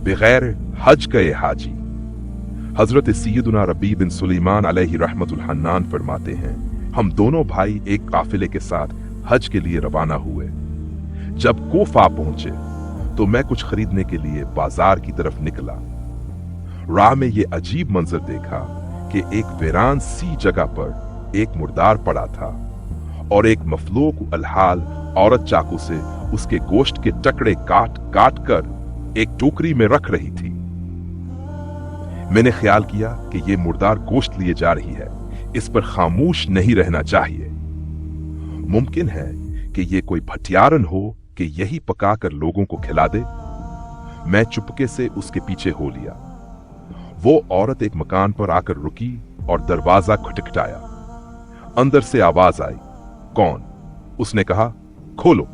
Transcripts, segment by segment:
बगैर हज गए हाजी। हजरत सैयदुना रबी बिन सुलेमान अलैहि रहमतुल हन्नान फरमाते हैं, हम दोनों भाई एक काफिले के साथ हज के लिए रवाना हुए। जब कोफा पहुंचे तो मैं कुछ खरीदने के लिए बाजार की तरफ निकला। राह में ये अजीब मंजर देखा कि एक वीरान सी जगह पर एक मुर्दार पड़ा था और एक मफलूक अलहाल औरत चाकू से उसके गोश्त के टुकड़े काट काट कर एक टोकरी में रख रही थी। मैंने ख्याल किया कि ये मुर्दार गोश्त लिए जा रही है, इस पर खामोश नहीं रहना चाहिए। मुमकिन है कि ये कोई भटियारन हो कि यही पकाकर लोगों को खिला दे। मैं चुपके से उसके पीछे हो लिया। वो औरत एक मकान पर आकर रुकी और दरवाजा खटखटाया। अंदर से आवाज आई, कौन? उसने कहा, खोलो,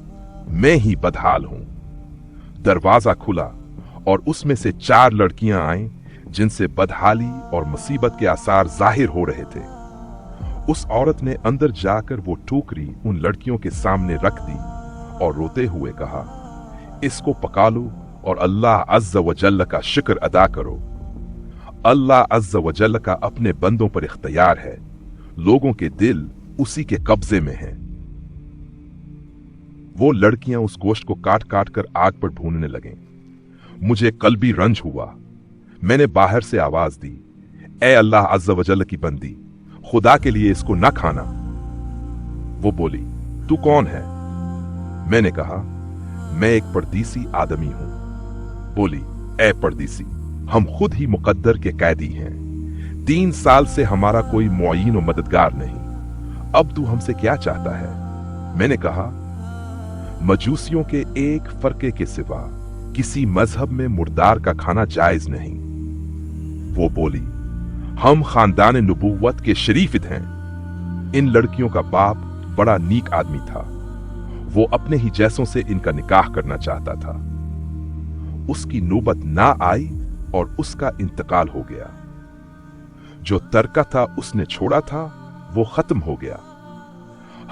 मैं ही बदहाल हूं। दरवाजा खुला और उसमें से 4 लड़कियां आईं जिनसे बदहाली और मुसीबत के आसार जाहिर हो रहे थे। उस औरत ने अंदर जाकर वो टोकरी उन लड़कियों के सामने रख दी और रोते हुए कहा, इसको पका लो और अल्लाह अज़्ज़ व जल्ल का शुक्र अदा करो। अल्लाह अज़्ज़ व जल्ल का अपने बंदों पर इख्तियार है, लोगों के दिल उसी के कब्जे में हैं। वो लड़कियां उस गोश्त को काट काट कर आग पर भूनने लगें। मुझे कल्बी रंज हुआ। मैंने बाहर से आवाज दी, ए अल्लाह अज़्ज़ व जल्ल की बंदी, खुदा के लिए इसको न खाना। वो बोली, तू कौन है? मैंने कहा, मैं एक परदेसी आदमी हूं। बोली, ए परदेसी, हम खुद ही मुकद्दर के कैदी हैं। 3 साल से हमारा कोई मुअय्यिन व मददगार नहीं। अब तू हमसे क्या चाहता है? मैंने कहा, मजूसियों के एक फरके के सिवा किसी मजहब में मुर्दार का खाना जायज नहीं। वो बोली, हम खानदान नबूवत के शरीफित हैं। इन लड़कियों का बाप बड़ा नीक आदमी था। वो अपने ही जैसों से इनका निकाह करना चाहता था। उसकी नौबत ना आई और उसका इंतकाल हो गया। जो तरका था उसने छोड़ा था, वो खत्म हो गया।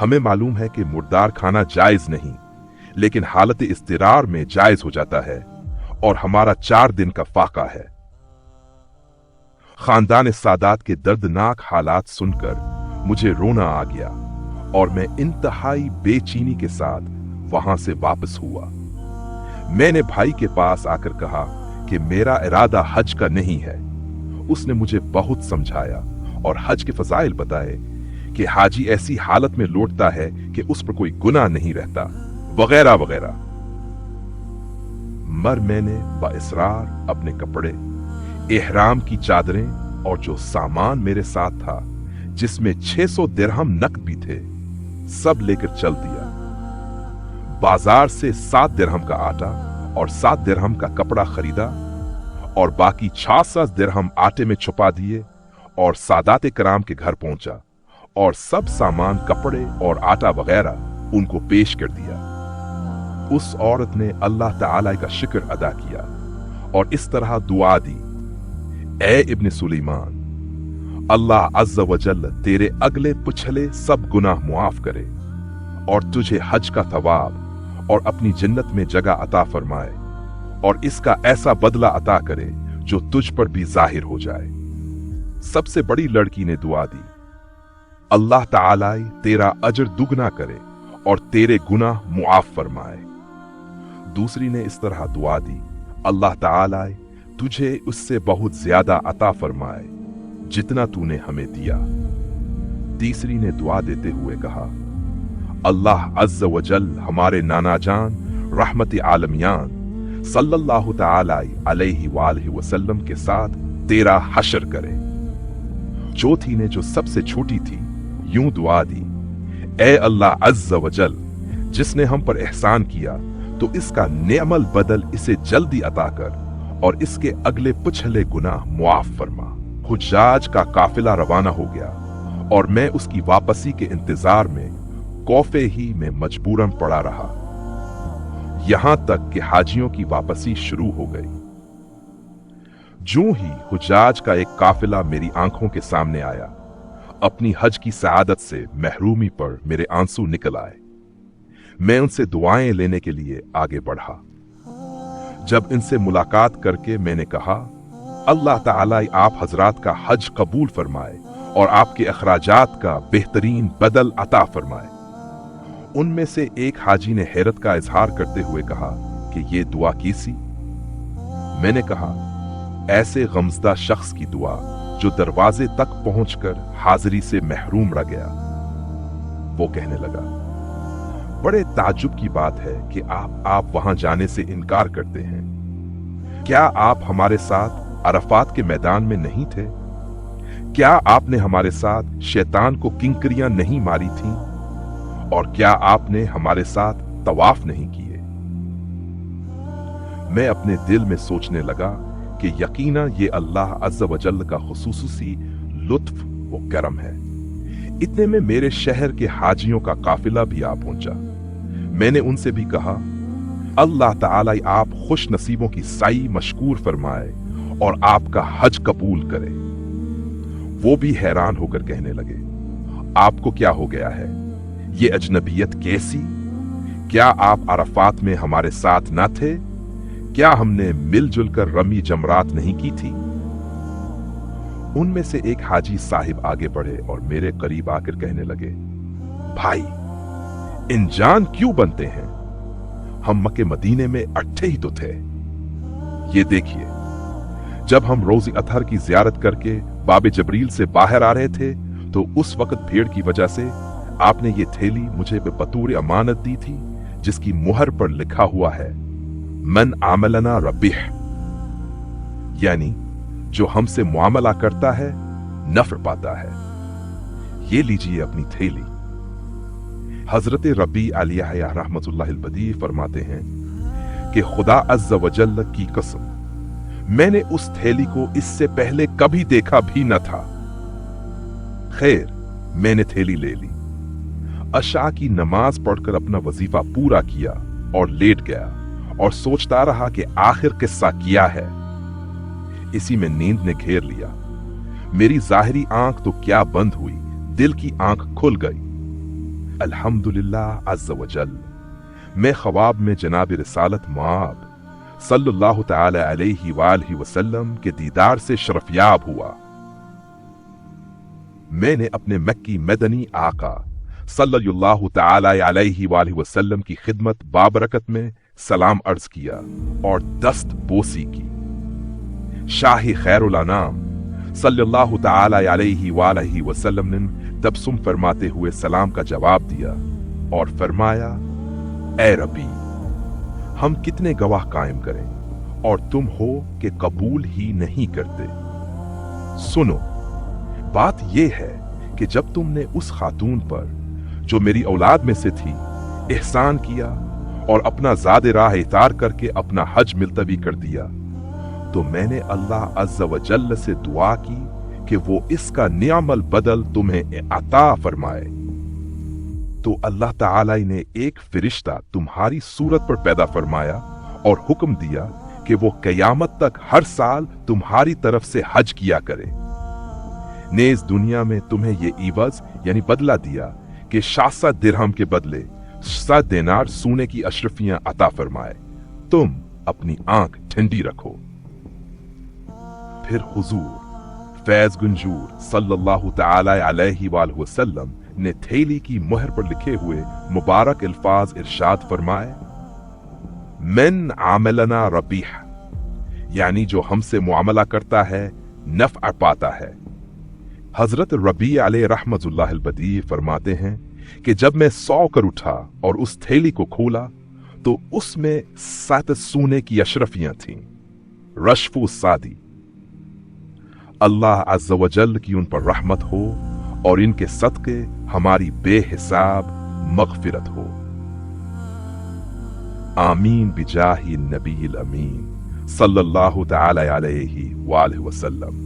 हमें मालूम है कि मुर्दार खाना जायज नहीं, लेकिन हालत इस्तिरार में जायज हो जाता है और हमारा 4 दिन का फाका है। खानदान सादात के दर्दनाक हालात सुनकर मुझे रोना आ गया और मैं इंतहाई बेचैनी के साथ वहां से वापस हुआ। मैंने भाई के पास आकर कहा कि मेरा इरादा हज का नहीं है। उसने मुझे बहुत समझाया और हज के फजाइल बताए कि हाजी ऐसी हालत में लौटता है कि उस पर कोई गुनाह नहीं रहता, वगैरह वगैरह। मर मैंने बाइसरार अपने कपड़े, एहराम की चादरें और जो सामान मेरे साथ था, जिसमें 600 दिरहम नकद भी थे, सब लेकर चल दिया। बाजार से 7 दिरहम का आटा और 7 दिरहम का कपड़ा खरीदा और बाकी 66 दिरहम आटे में छुपा दिए और सादात कराम के घर पहुंचा और सब सामान, कपड़े और आटा वगैरह उनको पेश कर दिया। उस औरत ने अल्लाह ताला का शुक्र अदा किया और इस तरह दुआ दी, ए इब्न सुलेमान, अल्लाह अज़्ज़ व जल्ल तेरे अगले पिछले सब गुनाह मुआफ करे और तुझे हज का थवाब और अपनी जन्नत में जगह अता फरमाए और इसका ऐसा बदला अता करे जो तुझ पर भी जाहिर हो जाए। सबसे बड़ी लड़की ने दुआ दी, अल्लाह ताला तेरा अजर दुगना करे और तेरे गुनाह मुआफ फरमाए। दूसरी ने इस तरह दुआ दी, अल्लाह ताला तुझे उससे बहुत ज्यादा अता फरमाए जितना तूने हमें दिया। तीसरी ने दुआ देते हुए कहा, अल्लाह अज़्ज़ व जल हमारे नाना जान रहमत आलमियान सल्लल्लाहु तआला अलैहि वालैहि वसल्लम के साथ तेरा हशर करे। चौथी ने, जो सबसे छोटी थी, यूं दुआ दी, ए अल्लाह अज़्ज़ व जल, जिसने हम पर एहसान किया तो इसका नेमल बदल इसे जल्दी अता कर और इसके अगले पिछले गुनाह मुआफ फरमा। हुज्जाज का काफिला रवाना हो गया और मैं उसकी वापसी के इंतजार में कौफे ही में मजबूरन पड़ा रहा, यहां तक कि हाजियों की वापसी शुरू हो गई। जो ही हुज्जाज का एक काफिला मेरी आंखों के सामने आया, अपनी हज की सआदत से महरूमी पर मेरे आंसू निकल आए। मैं उनसे दुआएं लेने के लिए आगे बढ़ा। जब इनसे मुलाकात करके मैंने कहा, अल्लाह ताला आप हजरात का हज कबूल फरमाए और आपके अखराजात का बेहतरीन बदल अता फरमाए। उनमें से एक हाजी ने हैरत का इजहार करते हुए कहा कि ये दुआ कैसी? मैंने कहा, ऐसे गमजदा शख्स की दुआ जो दरवाजे तक पहुंचकर हाजिरी से महरूम रह गया। वो कहने लगा, बड़े ताज्जुब की बात है कि आप वहां जाने से इनकार करते हैं। क्या आप हमारे साथ अरफात के मैदान में नहीं थे? क्या आपने हमारे साथ शैतान को किंकरियां नहीं मारी थीं? और क्या आपने हमारे साथ तवाफ नहीं किए? मैं अपने दिल में सोचने लगा कि यकीना ये अल्लाह अज़्ज़ व जल्ल का खुसूसी लुत्फ व करम है। इतने में मेरे शहर के हाजियों का काफिला भी आ पहुंचा। मैंने उनसे भी कहा, अल्लाह ताला आप खुश नसीबों की साई मशकूर फरमाए और आपका हज कबूल करे। वो भी हैरान होकर कहने लगे, आपको क्या हो गया है? ये अजनबियत कैसी? क्या आप अरफात में हमारे साथ ना थे? क्या हमने मिलजुल कर रमी जमरात नहीं की थी? उनमें से एक हाजी साहिब आगे बढ़े और मेरे करीब आकर कहने लगे, भाई, इंजान क्यों बनते हैं? हम मक्के मदीने में अट्ठे ही तो थे। ये देखिए, जब हम रोज़े अतहर की जियारत करके बाबे जबरील से बाहर आ रहे थे तो उस वक्त भीड़ की वजह से आपने ये थैली मुझे बतौर अमानत दी थी, जिसकी मुहर पर लिखा हुआ है, मन आमलना रबीह, यानी जो हमसे मुआमला करता है नफ़्र पाता है। ये लीजिए अपनी थैली। हजरत रबी अलैहि रहमतुल्लाहिल बदी फरमाते हैं कि खुदा अज़्ज़ व जल्ल की कसम, मैंने उस थैली को इससे पहले कभी देखा भी न था। खैर, मैंने थैली ले ली, अशा की नमाज पढ़कर अपना वजीफा पूरा किया और लेट गया और सोचता रहा कि आखिर किस्सा क्या है। इसी में नींद ने घेर लिया। मेरी जाहिरी आंख तो क्या बंद हुई, दिल की आंख खुल गई। अल्हम्दुलिल्लाह अज़्ज़ व जल, मैं ख्वाब में जनाब रिसालत मआब सल्लल्लाहु तआला अलैहि वालैहि वसल्लम के दीदार से शरफयाब हुआ। मैंने अपने मक्की मदनी आका सल्लल्लाहु तआला अलैहि वालैहि वसल्लम की खिदमत बाबरकत में सलाम अर्ज किया और दस्त बोसी की। शाही खैरुल अनाम सल्लल्लाहु तआला अलैहि वालैहि वसल्लम ने तबसुम फरमाते हुए सलाम का जवाब दिया और फरमाया, ए रबी, हम कितने गवाह कायम करें और तुम हो कि कबूल ही नहीं करते। सुनो, बात यह है कि जब तुमने उस खातून पर जो मेरी औलाद में से थी एहसान किया और अपना ज़ाद राह इतार करके अपना हज मुलतवी कर दिया, तो मैंने अल्लाह अज़्ज़ व जल्ल से दुआ की कि वो इसका नियामल बदल तुम्हें अता फरमाए। तो अल्लाह ताला ने एक फरिश्ता तुम्हारी सूरत पर पैदा फरमाया और हुक्म दिया कि वो कयामत तक हर साल तुम्हारी तरफ से हज किया करे। नेज दुनिया में तुम्हें ये इवज यानी बदला दिया कि शासा दिरहम के बदले 7 दिनार सोने की अशरफियां अता फरमाए। तुम अपनी आंख ठंडी रखो। फिर हुजूर फैज गुंजूर सल्लल्लाहु तआला अलैहि वसल्लम ने थैली की मुहर पर लिखे हुए मुबारक अल्फाज इरशाद फरमाए, मन आमलना रबीह, यानी जो हमसे मुआमला करता है नफ़अ पाता है। हजरत रबी अलैहि रहमतुल्लाहिल बदी फरमाते हैं कि जब मैं सौ कर उठा और उस थैली को खोला तो उसमें 7 सोने की अशरफियां थीं, रशफु सादी। अल्लाह अज़्ज़ व जल्ल की उन पर रहमत हो और इनके सदके हमारी बेहिसाब मग़फ़िरत हो। आमीन बिजाही नबील अमीन सल्लल्लाहु तआला अलैहि वालैहि वसल्लम।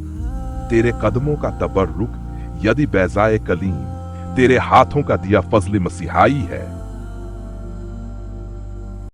तेरे कदमों का तबर्रुक यदि बैज़ाए कलीम तेरे हाथों का दिया फज़ल मसीहाई है